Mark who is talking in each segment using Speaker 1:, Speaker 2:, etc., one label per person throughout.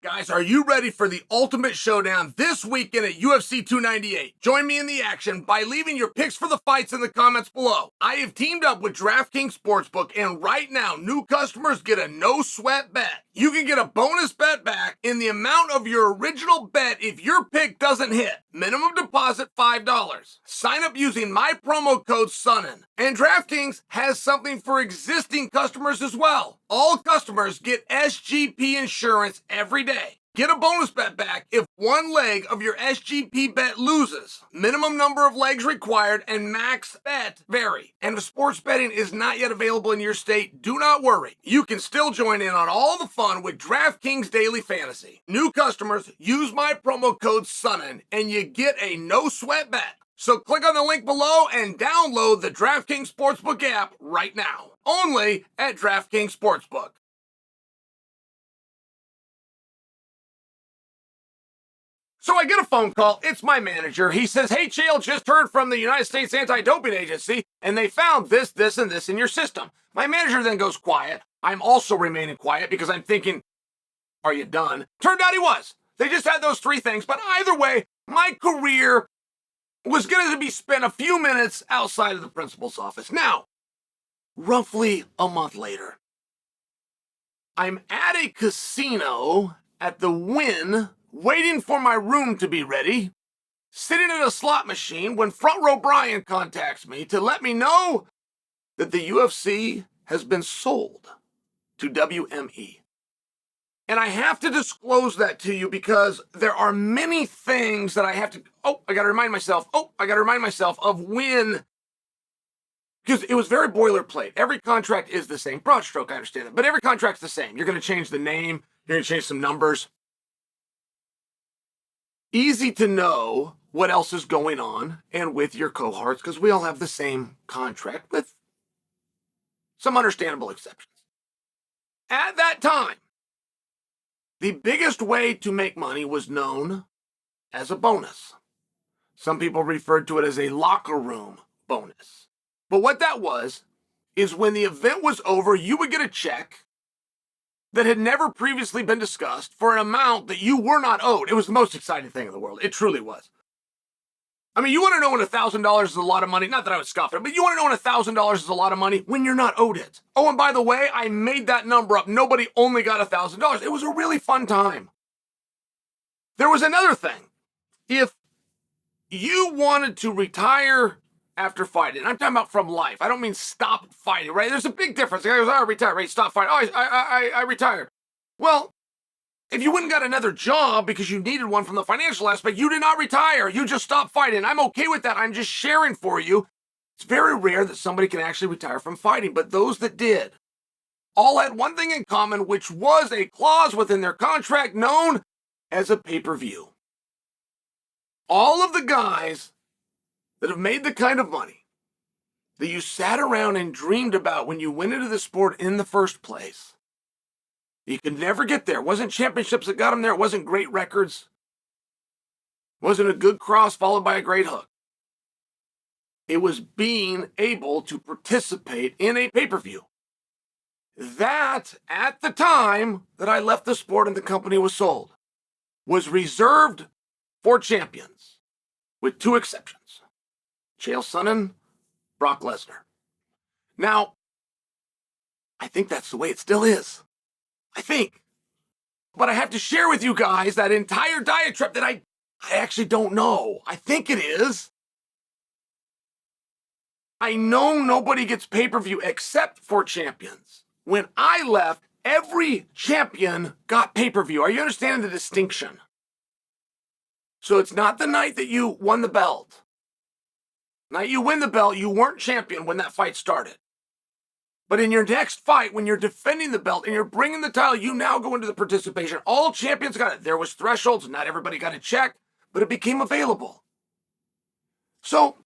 Speaker 1: Guys, are you ready for the ultimate showdown this weekend at UFC 298? Join me in the action by leaving your picks for the fights in the comments below. I have teamed up with DraftKings Sportsbook, and right now, new customers get a no-sweat bet. You can get a bonus bet back in the amount of your original bet if your pick doesn't hit. Minimum deposit $5. Sign up using my promo code Sonnen. And DraftKings has something for existing customers as well. All customers get SGP insurance every day. Get a bonus bet back if one leg of your SGP bet loses. Minimum number of legs required and max bet vary. And if sports betting is not yet available in your state, do not worry. You can still join in on all the fun with DraftKings Daily Fantasy. New customers, use my promo code Sonnen and you get a no sweat bet. So click on the link below and download the DraftKings Sportsbook app right now. Only at DraftKings Sportsbook. So I get a phone call. It's my manager. He says, "Hey, Chael, just heard from the United States Anti-Doping Agency, and they found this, this, and this in your system." My manager then goes quiet. I'm also remaining quiet because I'm thinking, are you done? Turned out he was. They just had those three things. But either way, my career was going to be spent a few minutes outside of the principal's office. Now, roughly a month later, I'm at a casino at the Wynn, waiting for my room to be ready, sitting at a slot machine when Front Row Brian contacts me to let me know that the UFC has been sold to WME. And I have to disclose that to you because there are many things that I have to, I got to remind myself of when, because it was very boilerplate. Every contract is the same. Broad stroke, I understand that, but every contract's the same. You're going to change the name, you're going to change some numbers. Easy to know what else is going on and with your cohorts because we all have the same contract with some understandable exceptions. At that time, the biggest way to make money was known as a bonus. Some people referred to it as a locker room bonus. But what that was is when the event was over, you would get a check that had never previously been discussed for an amount that you were not owed. It was the most exciting thing in the world. It truly was. I mean, you want to know when $1,000 is a lot of money? Not that I would scoff at it, but you want to know when $1,000 is a lot of money? When you're not owed it. Oh, and by the way, I made that number up. Nobody only got $1,000. It was a really fun time. There was another thing. If you wanted to retire after fighting, I'm talking about from life. I don't mean stop fighting, right? There's a big difference. The guy goes, I retired, right? Stop fighting. Oh, I retired. Well, if you wouldn't got another job because you needed one from the financial aspect, you did not retire. You just stopped fighting. I'm okay with that. I'm just sharing for you. It's very rare that somebody can actually retire from fighting, but those that did all had one thing in common, which was a clause within their contract known as a pay-per-view. All of the guys that have made the kind of money that you sat around and dreamed about when you went into the sport in the first place, you could never get there. It wasn't championships that got them there. It wasn't great records. It wasn't a good cross followed by a great hook. It was being able to participate in a pay-per-view. That, at the time that I left the sport and the company was sold, was reserved for champions, with two exceptions. Chael Sonnen, Brock Lesnar. Now, I think that's the way it still is. I think. But I have to share with you guys that entire diatribe that I actually don't know. I think it is. I know nobody gets pay-per-view except for champions. When I left, every champion got pay-per-view. Are you understanding the distinction? So it's not the night that you won the belt. Night you win the belt, you weren't champion when that fight started. But in your next fight, when you're defending the belt and you're bringing the title, you now go into the participation. All champions got it. There was thresholds. Not everybody got a check, but it became available. So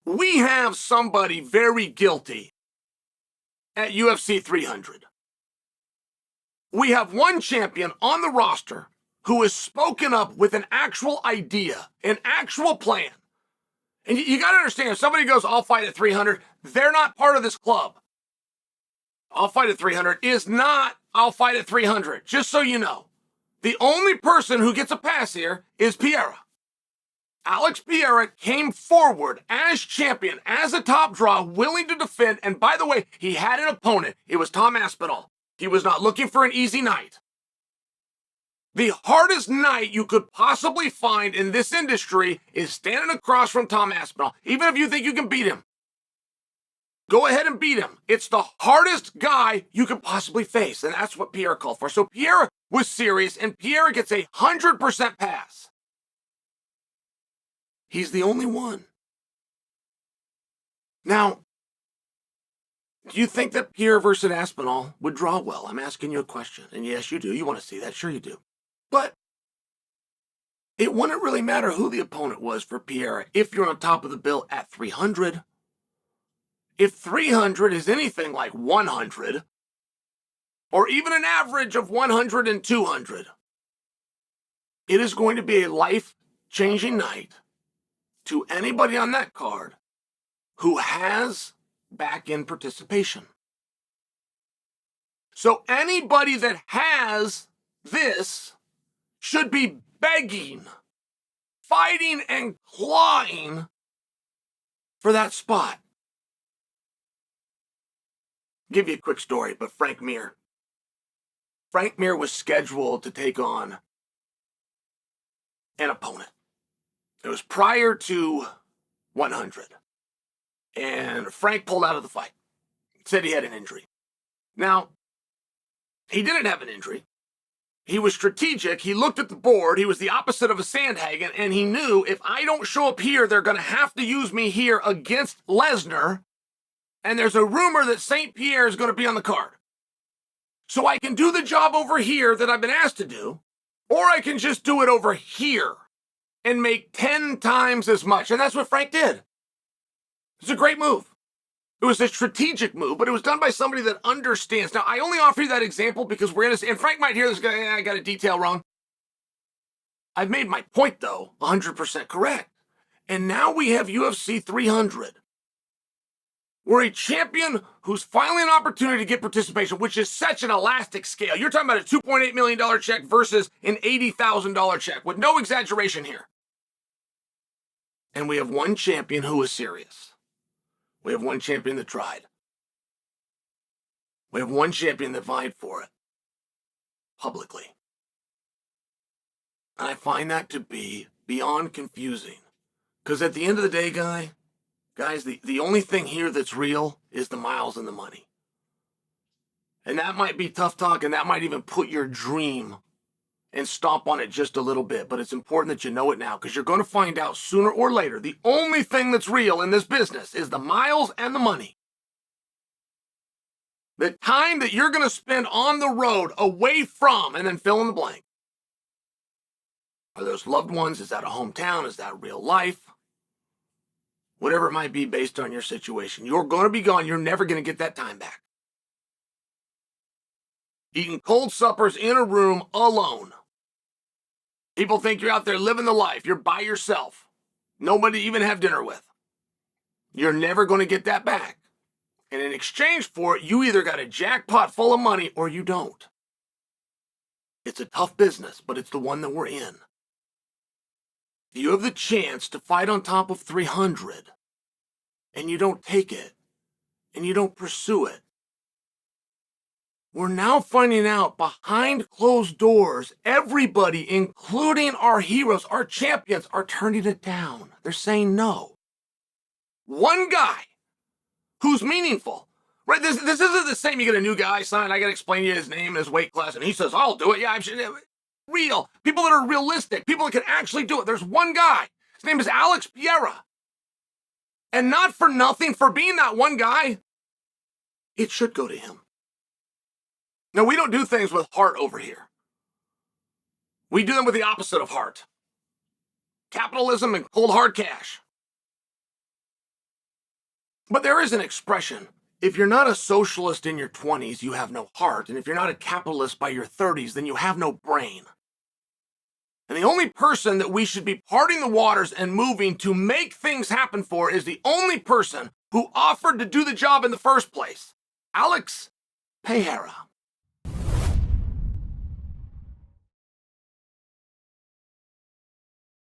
Speaker 1: we have somebody very guilty at UFC 300. We have one champion on the roster who has spoken up with an actual idea, an actual plan. And you got to understand, if somebody goes, I'll fight at 300, they're not part of this club. I'll fight at 300 is not I'll fight at 300, just so you know. The only person who gets a pass here is Pereira. Alex Pereira came forward as champion, as a top draw, willing to defend. And by the way, he had an opponent. It was Tom Aspinall. He was not looking for an easy night. The hardest night you could possibly find in this industry is standing across from Tom Aspinall. Even if you think you can beat him, go ahead and beat him. It's the hardest guy you could possibly face. And that's what Pereira called for. So Pereira was serious, and Pereira gets a 100% pass. He's the only one. Now, do you think that Pereira versus Aspinall would draw well? I'm asking you a question. And yes, you do. You want to see that. Sure you do. But it wouldn't really matter who the opponent was for Pereira if you're on top of the bill at 300. If 300 is anything like 100, or even an average of 100 and 200, it is going to be a life-changing night to anybody on that card who has back-end participation. So anybody that has this should be begging, fighting, and clawing for that spot. Give you a quick story, but Frank Mir was scheduled to take on an opponent. It was prior to 100. And Frank pulled out of the fight. Said he had an injury. Now, he didn't have an injury. He was strategic. He looked at the board. He was the opposite of a Sandhagen. And he knew if I don't show up here, they're going to have to use me here against Lesnar. And there's a rumor that St. Pierre is going to be on the card. So I can do the job over here that I've been asked to do, or I can just do it over here and make 10 times as much. And that's what Frank did. It's a great move. It was a strategic move, but it was done by somebody that understands. Now, I only offer you that example because we're going to, and Frank might hear this guy, I got a detail wrong. I've made my point, though, 100% correct. And now we have UFC 300. We're a champion who's finally an opportunity to get participation, which is such an elastic scale. You're talking about a $2.8 million check versus an $80,000 check, with no exaggeration here. And we have one champion who is serious. We have one champion that tried. We have one champion that vied for it publicly. And I find that to be beyond confusing. Because at the end of the day, guys, the only thing here that's real is the miles and the money. And that might be tough talk, and that might even put your dream and stomp on it just a little bit. But it's important that you know it now, because you're going to find out sooner or later the only thing that's real in this business is the miles and the money. The time that you're going to spend on the road away from, and then fill in the blank. Are those loved ones? Is that a hometown? Is that real life? Whatever it might be based on your situation. You're going to be gone. You're never going to get that time back. Eating cold suppers in a room alone. People think you're out there living the life. You're by yourself. Nobody to even have dinner with. You're never going to get that back. And in exchange for it, you either got a jackpot full of money or you don't. It's a tough business, but it's the one that we're in. You have the chance to fight on top of 300, and you don't take it, and you don't pursue it. We're now finding out behind closed doors, everybody, including our heroes, our champions, are turning it down. They're saying no. One guy who's meaningful, right? This isn't the same. You get a new guy signed, I got to explain to you his name and his weight class, and he says, I'll do it. Yeah, I'm sure. Real. People that are realistic. People that can actually do it. There's one guy. His name is Alex Pereira. And not for nothing, for being that one guy, it should go to him. Now, we don't do things with heart over here. We do them with the opposite of heart. Capitalism and cold hard cash. But there is an expression. If you're not a socialist in your 20s, you have no heart. And if you're not a capitalist by your 30s, then you have no brain. And the only person that we should be parting the waters and moving to make things happen for is the only person who offered to do the job in the first place. Alex Pereira.